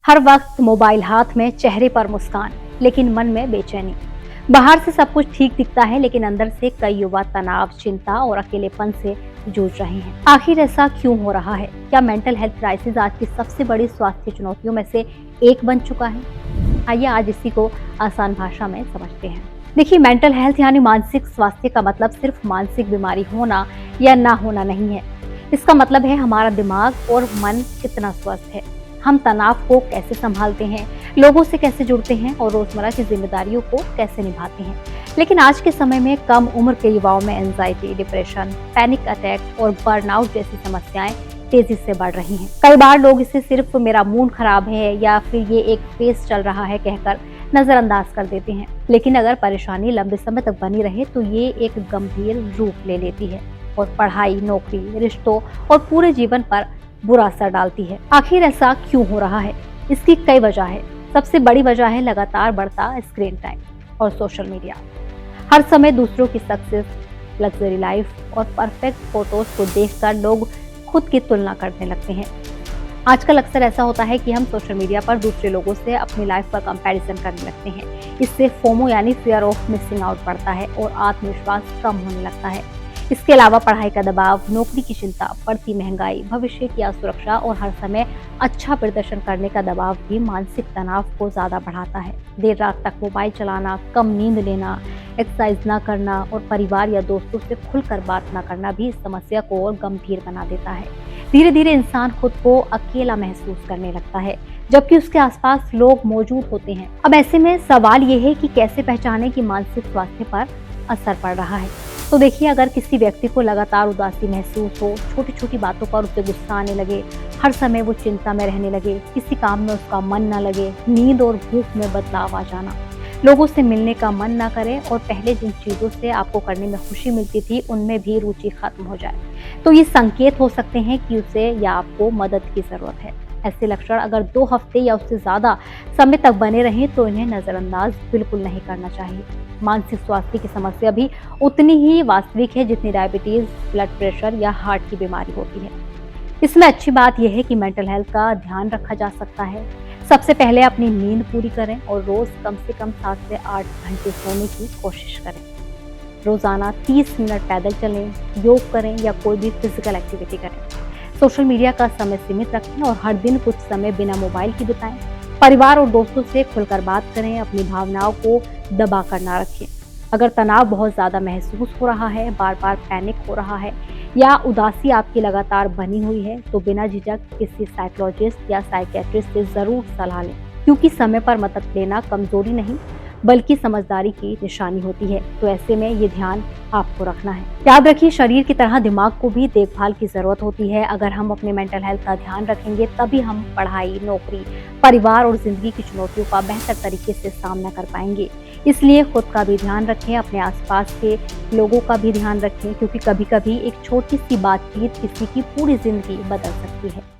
हर वक्त मोबाइल हाथ में, चेहरे पर मुस्कान, लेकिन मन में बेचैनी। बाहर से सब कुछ ठीक दिखता है, लेकिन अंदर से कई युवा तनाव, चिंता और अकेलेपन से जूझ रहे हैं। आखिर ऐसा क्यों हो रहा है? क्या मेंटल हेल्थ क्राइसिस आज की सबसे बड़ी स्वास्थ्य चुनौतियों में से एक बन चुका है? आइए आज इसी को आसान भाषा में समझते हैं। देखिए, मेंटल हेल्थ यानी मानसिक स्वास्थ्य का मतलब सिर्फ मानसिक बीमारी होना या ना होना नहीं है। इसका मतलब है हमारा दिमाग और मन कितना स्वस्थ है, हम तनाव को कैसे संभालते हैं, लोगों से कैसे जुड़ते हैं और रोजमर्रा की जिम्मेदारियों को कैसे निभाते हैं। लेकिन आज के समय में कम उम्र के युवाओं में एंजाइटी, डिप्रेशन, पैनिक अटैक और बर्नआउट जैसी समस्याएं तेजी से बढ़ रही हैं। कई बार लोग इसे सिर्फ मेरा मूड खराब है या फिर ये एक फेज चल रहा है कहकर नजरअंदाज कर देते हैं। लेकिन अगर परेशानी लंबे समय तक बनी रहे तो ये एक गंभीर रूप ले लेती है और पढ़ाई, नौकरी, रिश्तों और पूरे जीवन पर बुरा असर डालती है। आखिर ऐसा क्यों हो रहा है? इसकी कई वजह है। सबसे बड़ी वजह है लगातार बढ़ता स्क्रीन टाइम और सोशल मीडिया। हर समय दूसरों की सक्सेस, लग्जरी लाइफ और परफेक्ट फोटोज को देखकर लोग खुद की तुलना करने लगते हैं। आजकल अक्सर ऐसा होता है कि हम सोशल मीडिया पर दूसरे लोगों से अपनी लाइफ का कंपैरिजन करने लगते हैं। इससे फोमो यानी फियर ऑफ मिसिंग आउट बढ़ता है और आत्मविश्वास कम होने लगता है। इसके अलावा पढ़ाई का दबाव, नौकरी की चिंता, बढ़ती महंगाई, भविष्य की असुरक्षा और हर समय अच्छा प्रदर्शन करने का दबाव भी मानसिक तनाव को ज्यादा बढ़ाता है। देर रात तक मोबाइल चलाना, कम नींद लेना, एक्सरसाइज न करना और परिवार या दोस्तों से खुलकर बात न करना भी इस समस्या को और गंभीर बना देता है। धीरे धीरे इंसान खुद को अकेला महसूस करने लगता है, जबकि उसके आसपास लोग मौजूद होते हैं। अब ऐसे में सवाल ये है कि कैसे पहचानें कि मानसिक स्वास्थ्य पर असर पड़ रहा है। तो देखिए, अगर किसी व्यक्ति को लगातार उदासी महसूस हो, छोटी छोटी बातों पर उसे गुस्सा आने लगे, हर समय वो चिंता में रहने लगे, किसी काम में उसका मन न लगे, नींद और भूख में बदलाव आ जाना, लोगों से मिलने का मन ना करे और पहले जिन चीजों से आपको करने में खुशी मिलती थी उनमें भी रुचि खत्म हो जाए, तो ये संकेत हो सकते हैं कि उसे या आपको मदद की जरूरत है। ऐसे लक्षण अगर 2 हफ्ते या उससे ज्यादा समय तक बने रहें तो इन्हें नजरअंदाज बिल्कुल नहीं करना चाहिए। मानसिक स्वास्थ्य की समस्या भी उतनी ही वास्तविक है जितनी डायबिटीज, ब्लड प्रेशर या हार्ट की बीमारी होती है। इसमें अच्छी बात यह है कि मेंटल हेल्थ का ध्यान रखा जा सकता है। सबसे पहले अपनी नींद पूरी करें और रोज कम से कम 7 से 8 घंटे सोने की कोशिश करें। रोजाना 30 मिनट पैदल चलें, योग करें या कोई भी फिजिकल एक्टिविटी करें। सोशल मीडिया का समय सीमित रखें और हर दिन कुछ समय बिना मोबाइल के बिताएं। परिवार और दोस्तों से खुलकर बात करें, अपनी भावनाओं को दबा कर ना रखें। अगर तनाव बहुत ज्यादा महसूस हो रहा है, बार बार पैनिक हो रहा है या उदासी आपकी लगातार बनी हुई है, तो बिना झिझक किसी साइकोलॉजिस्ट या साइकियाट्रिस्ट से जरूर सलाह लें, क्योंकि समय पर मदद लेना कमजोरी नहीं बल्कि समझदारी की निशानी होती है। तो ऐसे में ये ध्यान आपको रखना है। याद रखिए, शरीर की तरह दिमाग को भी देखभाल की जरूरत होती है। अगर हम अपने मेंटल हेल्थ का ध्यान रखेंगे तभी हम पढ़ाई, नौकरी, परिवार और जिंदगी की चुनौतियों का बेहतर तरीके से सामना कर पाएंगे। इसलिए खुद का भी ध्यान रखें, अपने आसपास के लोगों का भी ध्यान रखें, क्योंकि कभी कभी एक छोटी सी बातचीत किसी की पूरी जिंदगी बदल सकती है।